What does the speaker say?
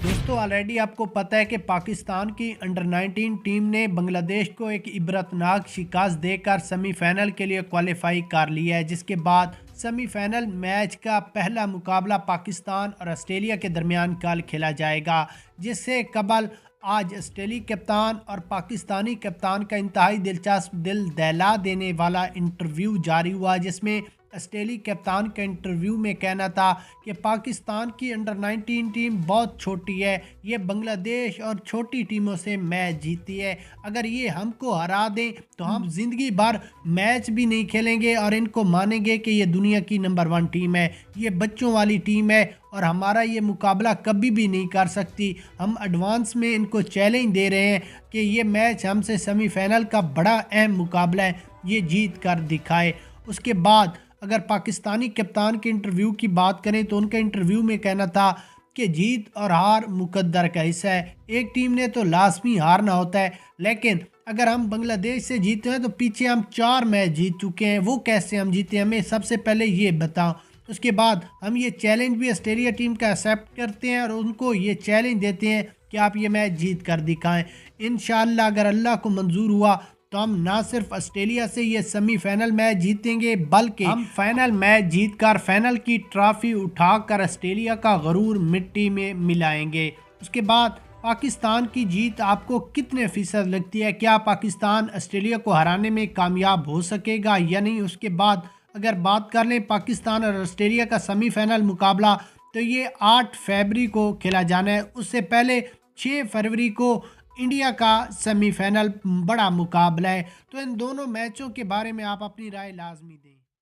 دوستو آلریڈی آپ کو پتہ ہے کہ پاکستان کی انڈر 19 ٹیم نے بنگلہ دیش کو ایک عبرتناک شکست دے کر سیمی فائنل کے لیے کوالیفائی کر لیا ہے، جس کے بعد سیمی فائنل میچ کا پہلا مقابلہ پاکستان اور آسٹریلیا کے درمیان کل کھیلا جائے گا، جس سے قبل آج آسٹریلوی کپتان اور پاکستانی کپتان کا انتہائی دلچسپ دل دہلا دینے والا انٹرویو جاری ہوا، جس میں آسٹریلوی کپتان کا انٹرویو میں کہنا تھا کہ پاکستان کی انڈر 19 ٹیم بہت چھوٹی ہے، یہ بنگلہ دیش اور چھوٹی ٹیموں سے میچ جیتی ہے، اگر یہ ہم کو ہرا دیں تو ہم زندگی بھر میچ بھی نہیں کھیلیں گے اور ان کو مانیں گے کہ یہ دنیا کی نمبر 1 ٹیم ہے، یہ بچوں والی ٹیم ہے اور ہمارا یہ مقابلہ کبھی بھی نہیں کر سکتی۔ ہم ایڈوانس میں ان کو چیلنج دے رہے ہیں کہ یہ میچ ہم سے سیمی فائنل کا بڑا اہم مقابلہ ہے، یہ جیت کر دکھائے۔ اس کے بعد اگر پاکستانی کپتان کے انٹرویو کی بات کریں تو ان کا انٹرویو میں کہنا تھا کہ جیت اور ہار مقدر کا حصہ ہے، ایک ٹیم نے تو لازمی ہارنا ہوتا ہے، لیکن اگر ہم بنگلہ دیش سے جیتے ہیں تو پیچھے ہم 4 میچ جیت چکے ہیں، وہ کیسے ہم جیتے ہیں ہمیں سب سے پہلے یہ بتاؤ۔ اس کے بعد ہم یہ چیلنج بھی آسٹریلیا ٹیم کا ایکسیپٹ کرتے ہیں اور ان کو یہ چیلنج دیتے ہیں کہ آپ یہ میچ جیت کر دکھائیں۔ انشاءاللہ اگر اللہ کو منظور ہوا تو ہم نہ صرف آسٹریلیا سے یہ سیمی فائنل میچ جیتیں گے بلکہ ہم فائنل میچ جیت کر فائنل کی ٹرافی اٹھا کر آسٹریلیا کا غرور مٹی میں ملائیں گے۔ اس کے بعد پاکستان کی جیت آپ کو کتنے فیصد لگتی ہے؟ کیا پاکستان آسٹریلیا کو ہرانے میں کامیاب ہو سکے گا یا نہیں؟ اس کے بعد اگر بات کر لیں پاکستان اور آسٹریلیا کا سیمی فائنل مقابلہ تو یہ 8 فروری کو کھیلا جانا ہے، اس سے پہلے 6 فروری کو انڈیا کا سیمی فائنل بڑا مقابلہ ہے، تو ان دونوں میچوں کے بارے میں آپ اپنی رائے لازمی دیں۔